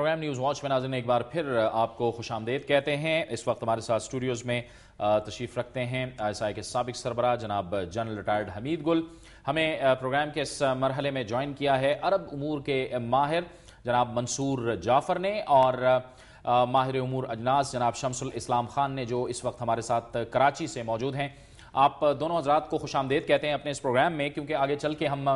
Programme news watch میں ناظرین ایک بار پھر آپ کو خوش آمدید کہتے ہیں۔ اس وقت ہمارے ساتھ اسٹوڈیوز میں تشریف رکھتے ہیں ISI کے سابق سربراہ جناب جنرل ریٹائرڈ حمید گل۔ ہمیں پروگرام کے اس مرحلے میں جوائن کیا ہے عرب امور کے ماہر جناب منصور جعفر نے، اور ماہر امور اجناس جناب شمس الاسلام خان نے، جو اس وقت ہمارے ساتھ کراچی سے موجود ہیں۔ آپ دونوں حضرات کو خوش آمدید کہتے ہیں اپنے اس پروگرام میں، کیونکہ آگے چل کے ہم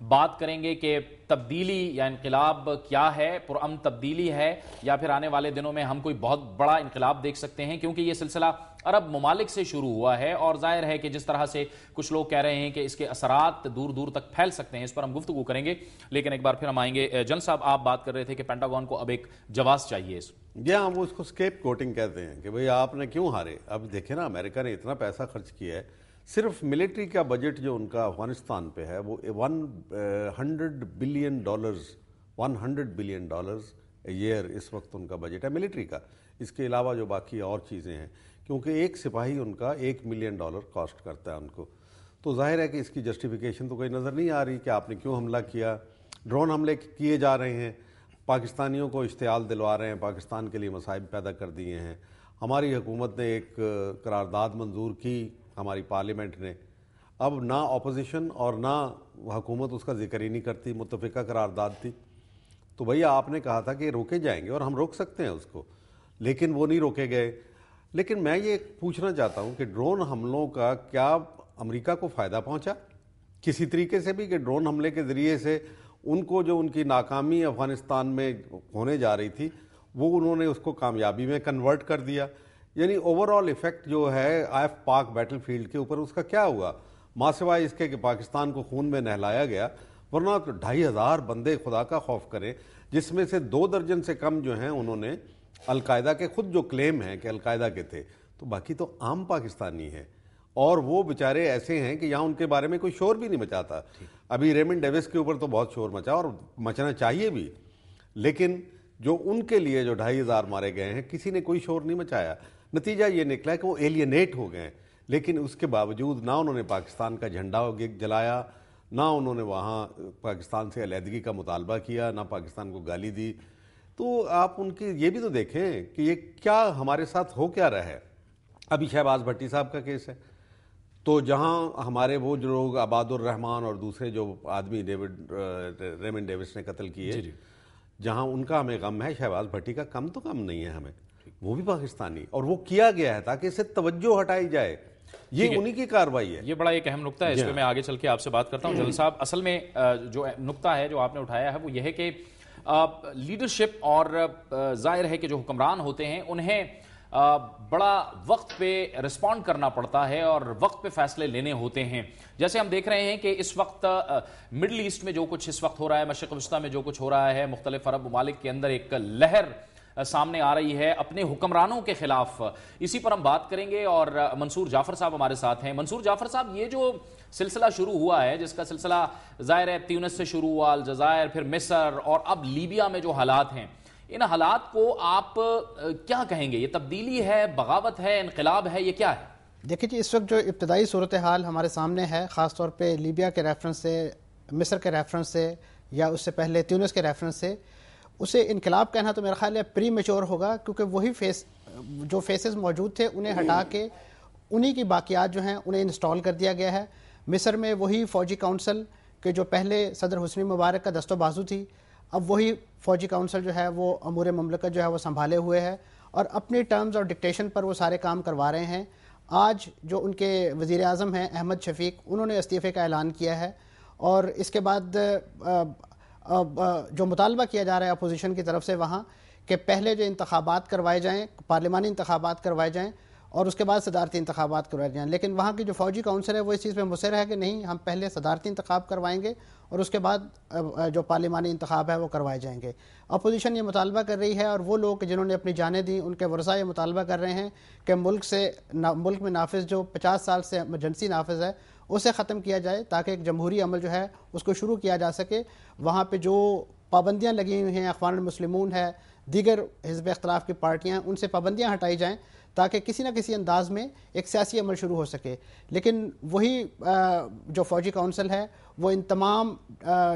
بات کریں گے کہ تبدیلی یا انقلاب کیا ہے، پرامن تبدیلی ہے یا پھر آنے والے دنوں میں ہم کوئی بہت بڑا انقلاب دیکھ سکتے ہیں، کیونکہ یہ سلسلہ عرب ممالک سے شروع ہوا ہے اور ظاہر ہے کہ جس طرح سے کچھ لوگ کہہ رہے ہیں کہ اس کے اثرات دور دور تک پھیل سکتے ہیں، اس پر ہم گفتگو کریں گے۔ لیکن ایک بار پھر ہم آئیں گے جن صاحب، آپ بات کر رہے تھے کہ پینٹاگون کو اب ایک جواز چاہیے۔ جی ہاں، وہ اس کو اسکیپ کوٹنگ کہتے ہیں کہ بھئی آپ نے کیوں ہارے۔ اب دیکھیں نا، امریکہ نے اتنا پیسہ خرچ کیا ہے، صرف ملٹری کا بجٹ جو ان کا افغانستان پہ ہے وہ $100 بلین ایئر اس وقت ان کا بجٹ ہے ملٹری کا۔ اس کے علاوہ جو باقی اور چیزیں ہیں، کیونکہ ایک سپاہی ان کا $1 ملین کاسٹ کرتا ہے ان کو، تو ظاہر ہے کہ اس کی جسٹیفیکیشن تو کوئی نظر نہیں آ رہی کہ آپ نے کیوں حملہ کیا۔ ڈرون حملے کیے جا رہے ہیں، پاکستانیوں کو اشتعال دلوا رہے ہیں، پاکستان کے لیے مصائب پیدا کر دیے ہیں۔ ہماری حکومت نے ایک قرارداد منظور کی، ہماری پارلیمنٹ نے، اب نہ اپوزیشن اور نہ حکومت اس کا ذکر ہی نہیں کرتی۔ متفقہ قرارداد تھی، تو بھیا آپ نے کہا تھا کہ روکے جائیں گے اور ہم روک سکتے ہیں اس کو، لیکن وہ نہیں روکے گئے۔ لیکن میں یہ پوچھنا چاہتا ہوں کہ ڈرون حملوں کا کیا امریکہ کو فائدہ پہنچا کسی طریقے سے بھی، کہ ڈرون حملے کے ذریعے سے ان کو جو ان کی ناکامی افغانستان میں ہونے جا رہی تھی وہ انہوں نے اس کو کامیابی میں کنورٹ کر دیا؟ یعنی اوور آل ایفیکٹ جو ہے آف پاک بیٹل فیلڈ کے اوپر اس کا کیا ہوا، ماں سوائے اس کے کہ پاکستان کو خون میں نہلایا گیا؟ ورنہ 2500 بندے خدا کا خوف کریں، جس میں سے 2 درجن سے کم جو ہیں انہوں نے القاعدہ کے خود جو کلیم ہیں کہ القاعدہ کے تھے، تو باقی تو عام پاکستانی ہیں، اور وہ بیچارے ایسے ہیں کہ یہاں ان کے بارے میں کوئی شور بھی نہیں مچاتا۔ ابھی ریمنڈ ڈیوس کے اوپر تو بہت شور مچا اور مچنا چاہیے بھی، لیکن جو ان کے لیے جو 2500 مارے گئے ہیں کسی نے کوئی شور نہیں مچایا۔ نتیجہ یہ نکلا ہے کہ وہ ایلینیٹ ہو گئے، لیکن اس کے باوجود نہ انہوں نے پاکستان کا جھنڈا جلایا، نہ انہوں نے وہاں پاکستان سے علیحدگی کا مطالبہ کیا، نہ پاکستان کو گالی دی۔ تو آپ ان کی یہ بھی تو دیکھیں کہ یہ کیا ہمارے ساتھ ہو کیا رہا ہے۔ ابھی شہباز بھٹی صاحب کا کیس ہے، تو جہاں ہمارے وہ جو لوگ عباد الرحمان اور دوسرے جو آدمی ریمنڈ ڈیوس نے قتل کیے، جہاں ان کا ہمیں غم ہے، شہباز بھٹی کا کم تو کم نہیں ہے ہمیں، وہ بھی پاکستانی، اور وہ کیا گیا ہے تاکہ اس سے توجہ ہٹائی جائے، یہ انہی کی کارروائی ہے۔ یہ بڑا ایک اہم نقطہ ہے، اس پہ میں آگے چل کے آپ سے بات کرتا ہوں۔ جلال صاحب، اصل میں جو نقطہ ہے جو آپ نے اٹھایا ہے وہ یہ ہے کہ لیڈرشپ، اور ظاہر ہے کہ جو حکمران ہوتے ہیں انہیں بڑا وقت پہ رسپونڈ کرنا پڑتا ہے اور وقت پہ فیصلے لینے ہوتے ہیں۔ جیسے ہم دیکھ رہے ہیں کہ اس وقت مڈل ایسٹ میں جو کچھ اس وقت ہو رہا ہے، مشرق وسطیٰ میں جو کچھ ہو رہا ہے، مختلف عرب ممالک کے اندر ایک لہر سامنے آ رہی ہے اپنے حکمرانوں کے خلاف، اسی پر ہم بات کریں گے۔ اور منصور جعفر صاحب ہمارے ساتھ ہیں۔ منصور جعفر صاحب، یہ جو سلسلہ شروع ہوا ہے، جس کا سلسلہ ظاہر ہے تیونس سے شروع ہوا، الجزائر، پھر مصر، اور اب لیبیا میں جو حالات ہیں، ان حالات کو آپ کیا کہیں گے؟ یہ تبدیلی ہے، بغاوت ہے، انقلاب ہے، یہ کیا ہے؟ دیکھیں جی، اس وقت جو ابتدائی صورتحال ہمارے سامنے ہے، خاص طور پہ لیبیا کے ریفرنس سے، مصر کے ریفرنس سے، یا اس سے پہلے تیونس کے ریفرنس سے، اسے انقلاب کہنا تو میرا خیال ہے پری میچور ہوگا، کیونکہ وہی جو فیسز موجود تھے انہیں ہٹا کے انہی کی باقیات جو ہیں انہیں انسٹال کر دیا گیا ہے۔ مصر میں وہی فوجی کونسل کہ جو پہلے صدر حسنی مبارک کا دست و بازو تھی، اب وہی فوجی کونسل جو ہے وہ امور مملکت جو ہے وہ سنبھالے ہوئے ہے، اور اپنی ٹرمز اور ڈکٹیشن پر وہ سارے کام کروا رہے ہیں۔ آج جو ان کے وزیر اعظم ہیں احمد شفیق، انہوں نے استعفے کا اعلان کیا ہے، اور اس کے بعد جو مطالبہ کیا جا رہا ہے اپوزیشن کی طرف سے وہاں کہ پہلے جو انتخابات کروائے جائیں، پارلیمانی انتخابات کروائے جائیں، اور اس کے بعد صدارتی انتخابات کروائے جائیں، لیکن وہاں کی جو فوجی کونسل ہے وہ اس چیز پہ مصر ہے کہ نہیں، ہم پہلے صدارتی انتخاب کروائیں گے اور اس کے بعد جو پارلیمانی انتخاب ہے وہ کروائے جائیں گے۔ اپوزیشن یہ مطالبہ کر رہی ہے، اور وہ لوگ جنہوں نے اپنی جانیں دیں ان کے ورثاء یہ مطالبہ کر رہے ہیں کہ ملک میں نافذ جو 50 سال سے ایمرجنسی نافذ ہے اسے ختم کیا جائے، تاکہ ایک جمہوری عمل جو ہے اس کو شروع کیا جا سکے۔ وہاں پہ جو پابندیاں لگی ہوئی ہیں، اخوان المسلمون ہے، دیگر حزب اختلاف کی پارٹیاں، ان سے پابندیاں ہٹائی جائیں تاکہ کسی نہ کسی انداز میں ایک سیاسی عمل شروع ہو سکے۔ لیکن وہی جو فوجی کونسل ہے وہ ان تمام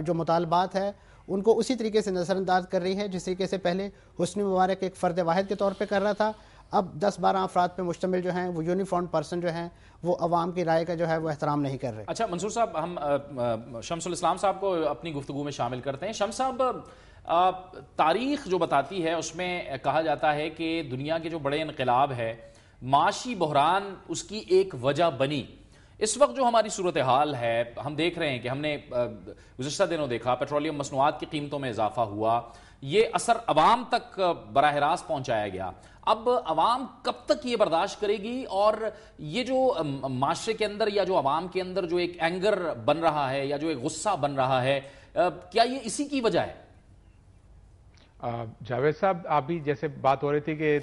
جو مطالبات ہے ان کو اسی طریقے سے نظر انداز کر رہی ہے جس طریقے سے پہلے حسنی مبارک ایک فرد واحد کے طور پہ کر رہا تھا. اب 10-12 افراد پہ مشتمل جو ہیں وہ یونیفارم پرسن جو ہیں وہ عوام کی رائے کا جو ہے وہ احترام نہیں کر رہے. اچھا منصور صاحب، ہم شمس الاسلام صاحب کو اپنی گفتگو میں شامل کرتے ہیں. شمس صاحب، تاریخ جو بتاتی ہے اس میں کہا جاتا ہے کہ دنیا کے جو بڑے انقلاب ہے، معاشی بحران اس کی ایک وجہ بنی. اس وقت جو ہماری صورتحال ہے، ہم دیکھ رہے ہیں کہ ہم نے گزشتہ دنوں دیکھا پیٹرولیم مصنوعات کی قیمتوں میں اضافہ ہوا، یہ اثر عوام تک براہ راست پہنچایا گیا. اب عوام کب تک یہ برداشت کرے گی؟ اور یہ جو معاشرے کے اندر یا جو عوام کے اندر جو ایک اینگر بن رہا ہے یا جو ایک غصہ بن رہا ہے، کیا یہ اسی کی وجہ ہے؟ جاوید صاحب، آپ بھی جیسے بات ہو رہی تھی کہ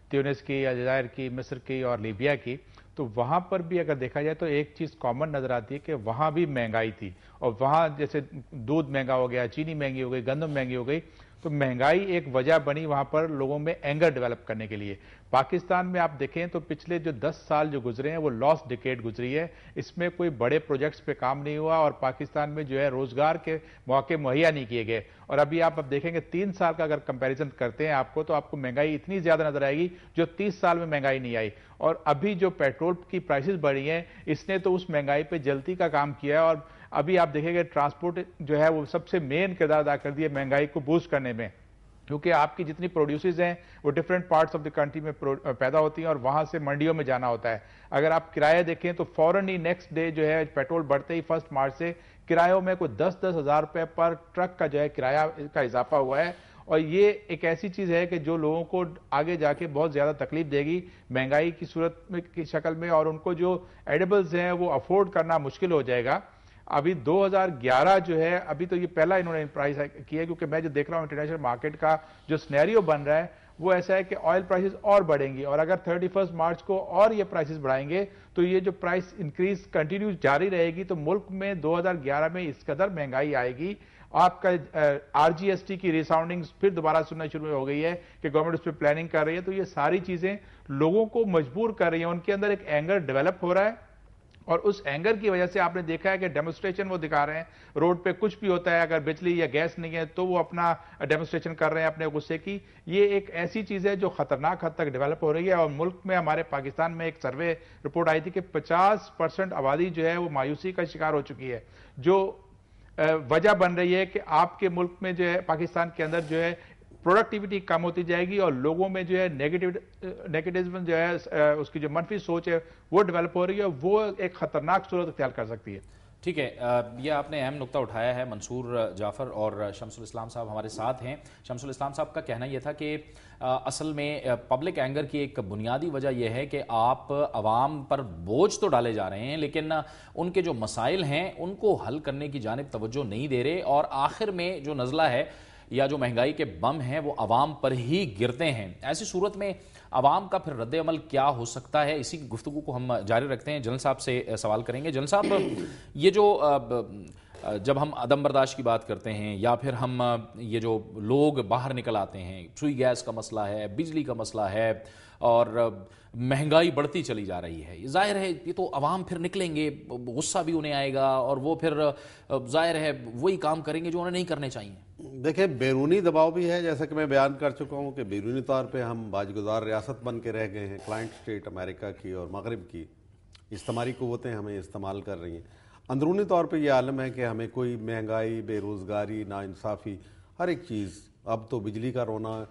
تیونس کی، الجزائر کی، مصر کی اور لیبیا کی، تو وہاں پر بھی اگر دیکھا جائے تو ایک چیز کامن نظر آتی ہے کہ وہاں بھی مہنگائی تھی. اور وہاں جیسے دودھ مہنگا ہو گیا، چینی مہنگی ہو گئی، گندم مہنگی ہو گئی، تو مہنگائی ایک وجہ بنی وہاں پر لوگوں میں اینگر ڈیولپ کرنے کے لیے. پاکستان میں آپ دیکھیں تو پچھلے جو 10 سال جو گزرے ہیں وہ لاسٹ ڈیکیڈ گزری ہے. اس میں کوئی بڑے پروجیکٹس پہ کام نہیں ہوا اور پاکستان میں جو ہے روزگار کے مواقع مہیا نہیں کیے گئے. اور ابھی آپ اب دیکھیں گے 3 سال کا اگر کمپیریزن کرتے ہیں آپ کو، تو آپ کو مہنگائی اتنی زیادہ نظر آئے گی جو 30 سال میں مہنگائی نہیں آئی. اور ابھی جو پیٹرول کی پرائسز بڑھی ہیں، اس نے تو اس مہنگائی پہ جلتی کا کام کیا ہے. اور ابھی آپ دیکھیں گے ٹرانسپورٹ جو ہے وہ سب سے مین کردار ادا کر دیا مہنگائی کو بوسٹ کرنے میں، کیونکہ آپ کی جتنی پروڈیوسز ہیں وہ different parts of the country میں پیدا ہوتی ہیں اور وہاں سے منڈیوں میں جانا ہوتا ہے. اگر آپ کرایہ دیکھیں تو فوراً ہی نیکسٹ ڈے جو ہے پیٹرول بڑھتے ہی 1 مارچ سے کرایوں میں کوئی 10-10 ہزار روپے پر ٹرک کا جو ہے کرایہ کا اضافہ ہوا ہے. اور یہ ایک ایسی چیز ہے کہ جو لوگوں کو آگے جا کے بہت زیادہ تکلیف دے گی مہنگائی کی صورت میں کی شکل میں، اور ان کو جو ایڈیبلز ہیں وہ افورڈ کرنا مشکل ہو جائے گا. ابھی 2011 جو ہے، ابھی تو یہ پہلا انہوں نے پرائز کیا ہے، کیونکہ میں جو دیکھ رہا ہوں انٹرنیشنل مارکیٹ کا جو سینیریو بن رہا ہے وہ ایسا ہے کہ آئل پرائسز اور بڑھیں گی، اور اگر 31 مارچ کو اور یہ پرائسز بڑھائیں گے تو یہ جو پرائس انکریز کنٹینیو جاری رہے گی، تو ملک میں 2011 میں اس قدر مہنگائی آئے گی. آپ کا آر جی ایس ٹی کی ریساؤنڈنگ پھر دوبارہ سننا شروع ہو گئی ہے کہ گورنمنٹ اس پہ پلاننگ کر رہی ہے. تو یہ ساری چیزیں لوگوں کو مجبور کر رہی ہیں، ان کے اندر ایک اینگر ڈیولپ ہو رہا ہے. اور اس اینگر کی وجہ سے آپ نے دیکھا ہے کہ ڈیمونسٹریشن وہ دکھا رہے ہیں، روڈ پہ کچھ بھی ہوتا ہے، اگر بجلی یا گیس نہیں ہے تو وہ اپنا ڈیمونسٹریشن کر رہے ہیں اپنے غصے کی. یہ ایک ایسی چیز ہے جو خطرناک حد تک ڈیولپ ہو رہی ہے. اور ملک میں ہمارے پاکستان میں ایک سروے رپورٹ آئی تھی کہ 50% آبادی جو ہے وہ مایوسی کا شکار ہو چکی ہے، جو وجہ بن رہی ہے کہ آپ کے ملک میں جو ہے پاکستان کے اندر جو ہے پروڈکٹیوٹی کم ہوتی جائے گی اور لوگوں میں جو ہے نیگیٹیوزم جو ہے اس کی جو منفی سوچ ہے وہ ڈیولپ ہو رہی ہے، وہ ایک خطرناک صورت اختیار کر سکتی ہے. ٹھیک ہے، یہ آپ نے اہم نقطہ اٹھایا ہے. منصور جعفر اور شمس الاسلام صاحب ہمارے ساتھ ہیں. شمس الاسلام صاحب کا کہنا یہ تھا کہ اصل میں پبلک اینگر کی ایک بنیادی وجہ یہ ہے کہ آپ عوام پر بوجھ تو ڈالے جا رہے ہیں لیکن ان کے جو مسائل ہیں ان کو حل کرنے کی جانب توجہ نہیں دے رہے، اور آخر میں جو نزلہ ہے یا جو مہنگائی کے بم ہیں وہ عوام پر ہی گرتے ہیں. ایسی صورت میں عوام کا پھر رد عمل کیا ہو سکتا ہے؟ اسی گفتگو کو ہم جاری رکھتے ہیں. جنرل صاحب سے سوال کریں گے. جنرل صاحب، یہ جو جب ہم عدم برداشت کی بات کرتے ہیں یا پھر ہم یہ جو لوگ باہر نکل آتے ہیں، سوئی گیس کا مسئلہ ہے، بجلی کا مسئلہ ہے اور مہنگائی بڑھتی چلی جا رہی ہے، ظاہر ہے یہ تو عوام پھر نکلیں گے، غصہ بھی انہیں آئے گا اور وہ پھر ظاہر ہے وہی کام کریں گے جو انہیں نہیں کرنے چاہیے. دیکھیں، بیرونی دباؤ بھی ہے، جیسا کہ میں بیان کر چکا ہوں کہ بیرونی طور پہ ہم باجگزار ریاست بن کے رہ گئے ہیں. کلائنٹ اسٹیٹ امریکہ کی اور مغرب کی استعماری قوتیں ہمیں استعمال کر رہی ہیں. اندرونی طور پہ یہ عالم ہے کہ ہمیں کوئی مہنگائی، بے روزگاری، ناانصافی، ہر ایک چیز، اب تو بجلی کا رونا،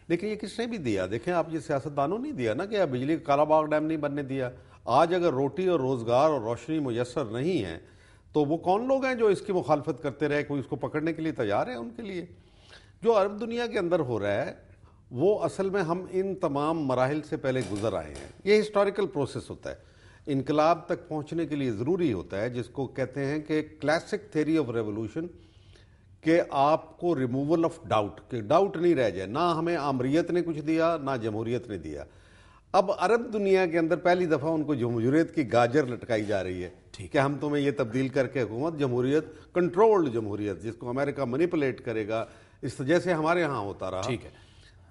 لیکن یہ کس نے بھی دیا؟ دیکھیں آپ، یہ سیاستدانوں نہیں دیا نا کہ بجلی کا کالا باغ ڈیم نہیں بننے دیا. آج اگر روٹی اور روزگار اور روشنی میسر نہیں ہے تو وہ کون لوگ ہیں جو اس کی مخالفت کرتے رہے؟ کوئی اس کو پکڑنے کے لیے تیار ہے؟ ان کے لیے جو عرب دنیا کے اندر ہو رہا ہے وہ اصل میں ہم ان تمام مراحل سے پہلے گزر آئے ہیں. یہ ہسٹوریکل پروسیس ہوتا ہے، انقلاب تک پہنچنے کے لیے ضروری ہوتا ہے، جس کو کہتے ہیں کہ کلاسک تھیوری آف ریولوشن، کہ آپ کو ریموول آف ڈاؤٹ، کہ ڈاؤٹ نہیں رہ جائے. نہ ہمیں آمریت نے کچھ دیا نہ جمہوریت نے دیا. اب عرب دنیا کے اندر پہلی دفعہ ان کو جمہوریت کی گاجر لٹکائی جا رہی ہے کہ ہم تمہیں یہ تبدیل کر کے حکومت، جمہوریت، کنٹرولڈ جمہوریت، جس کو امریکہ مینیپولیٹ کرے گا، اس جیسے ہمارے ہاں ہوتا رہا. ٹھیک ہے،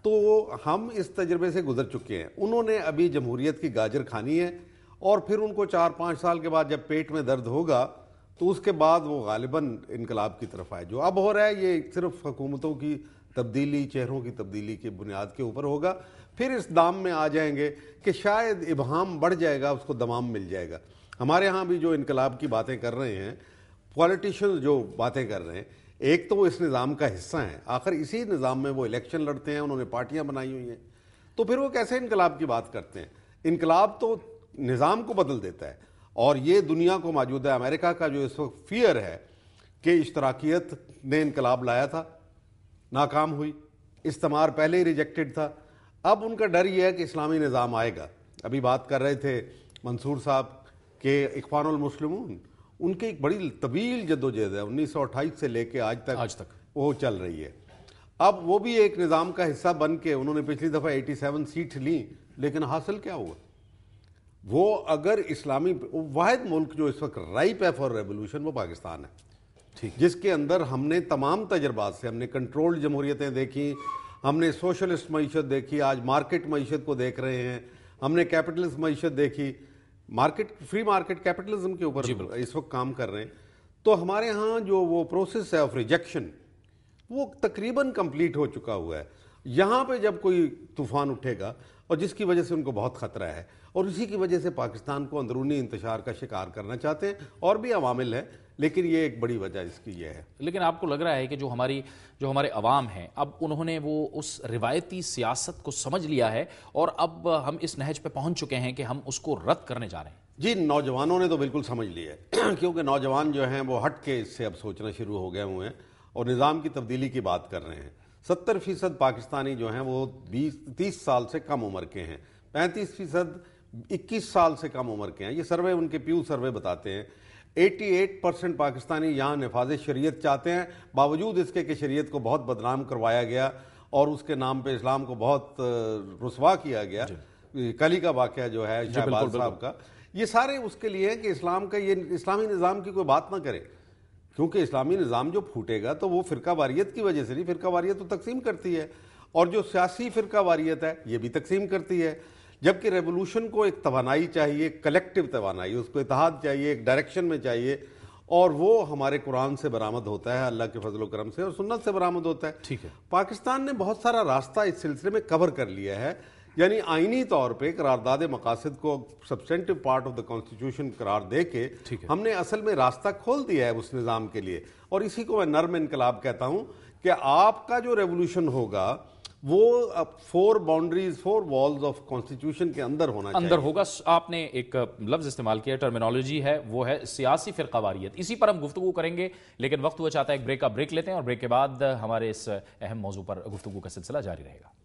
تو ہم اس تجربے سے گزر چکے ہیں. انہوں نے ابھی جمہوریت کی گاجر کھانی ہے، اور پھر ان کو 4-5 سال کے بعد جب پیٹ میں درد ہوگا تو اس کے بعد وہ غالباً انقلاب کی طرف آئے. جو اب ہو رہا ہے یہ صرف حکومتوں کی تبدیلی، چہروں کی تبدیلی کی بنیاد کے اوپر ہوگا. پھر اس دام میں آ جائیں گے کہ شاید ابہام بڑھ جائے گا، اس کو دمام مل جائے گا. ہمارے ہاں بھی جو انقلاب کی باتیں کر رہے ہیں پولیٹیشینز، جو باتیں کر رہے ہیں، ایک تو وہ اس نظام کا حصہ ہیں، آخر اسی نظام میں وہ الیکشن لڑتے ہیں، انہوں نے پارٹیاں بنائی ہوئی ہیں، تو پھر وہ کیسے انقلاب کی بات کرتے ہیں؟ انقلاب تو نظام کو بدل دیتا ہے. اور یہ دنیا کو موجود ہے، امریکہ کا جو اس وقت فیئر ہے کہ اشتراکیت نے انقلاب لایا تھا، ناکام ہوئی، استعمار پہلے ہی ریجیکٹڈ تھا، اب ان کا ڈر یہ ہے کہ اسلامی نظام آئے گا. ابھی بات کر رہے تھے منصور صاحب کہ اخوان المسلمون، ان کی ایک بڑی طویل جدوجہد ہے، 1928 سے لے کے آج تک وہ چل رہی ہے. اب وہ بھی ایک نظام کا حصہ بن کے انہوں نے پچھلی دفعہ 87 سیٹ لیں، لیکن حاصل کیا ہوا؟ وہ اگر اسلامی واحد ملک جو اس وقت رائپ ہے فار ریولوشن وہ پاکستان ہے، جس کے اندر ہم نے تمام تجربات سے، ہم نے کنٹرولڈ جمہوریتیں دیکھی، ہم نے سوشلسٹ معیشت دیکھی، آج مارکیٹ معیشت کو دیکھ رہے ہیں، ہم نے کیپٹلسٹ معیشت دیکھی، مارکیٹ، فری مارکیٹ کیپٹلزم کے اوپر اس وقت کام کر رہے ہیں. تو ہمارے ہاں جو وہ پروسیس ہے آف ریجیکشن وہ تقریباً کمپلیٹ ہو چکا ہوا ہے. یہاں پہ جب کوئی طوفان اٹھے گا اور جس کی وجہ سے ان کو بہت خطرہ ہے، اور اسی کی وجہ سے پاکستان کو اندرونی انتشار کا شکار کرنا چاہتے ہیں، اور بھی عوامل ہیں، لیکن یہ ایک بڑی وجہ اس کی یہ ہے. لیکن آپ کو لگ رہا ہے کہ جو ہمارے عوام ہیں اب انہوں نے وہ اس روایتی سیاست کو سمجھ لیا ہے اور اب ہم اس نہج پہ پہنچ چکے ہیں کہ ہم اس کو رد کرنے جا رہے ہیں؟ جی، نوجوانوں نے تو بالکل سمجھ لیا ہے کیونکہ نوجوان جو ہیں وہ ہٹ کے اس سے اب سوچنا شروع ہو گئے ہوئے ہیں اور نظام کی تبدیلی کی بات کر رہے ہیں. 70% پاکستانی جو ہیں وہ 30 سال سے کم عمر کے ہیں، 35% 21 سال سے کم عمر کے ہیں. یہ سروے ان کے پیو سروے بتاتے ہیں. 88% پاکستانی یہاں نفاذ شریعت چاہتے ہیں، باوجود اس کے کہ شریعت کو بہت بدنام کروایا گیا اور اس کے نام پہ اسلام کو بہت رسوا کیا گیا. کلی کا واقعہ جو ہے شہباز صاحب کا، یہ سارے اس کے لیے کہ اسلام کا، یہ اسلامی نظام کی کوئی بات نہ کرے، کیونکہ اسلامی نظام جو پھوٹے گا تو وہ فرقہ واریت کی وجہ سے نہیں، فرقہ واریت تو تقسیم کرتی ہے، اور جو سیاسی فرقہ واریت ہے یہ بھی تقسیم کرتی ہے. جبکہ ریولوشن کو ایک توانائی چاہیے، کلیکٹیو توانائی، اس کو اتحاد چاہیے، ایک ڈائریکشن میں چاہیے، اور وہ ہمارے قرآن سے برآمد ہوتا ہے، اللہ کے فضل و کرم سے، اور سنت سے برآمد ہوتا ہے. ٹھیک ہے، پاکستان نے بہت سارا راستہ اس سلسلے میں کور کر لیا ہے. یعنی آئینی طور پہ قرارداد مقاصد کو substantive part of the constitution قرار دے کے ہم نے اصل میں راستہ کھول دیا ہے اس نظام کے لیے. اور اسی کو میں نرم انقلاب کہتا ہوں کہ آپ کا جو ریولوشن ہوگا وہ 4 باؤنڈریز، 4 والز آف کانسٹیٹیوشن کے اندر ہونا چاہیے. اندر ہوگا. آپ نے ایک لفظ استعمال کیا، ٹرمینالوجی ہے، وہ ہے سیاسی فرقہ واریت. اسی پر ہم گفتگو کریں گے، لیکن وقت ہوا چاہتا ہے ایک بریک کا بریک لیتے ہیں، اور بریک کے بعد ہمارے اس اہم موضوع پر گفتگو کا سلسلہ جاری رہے گا.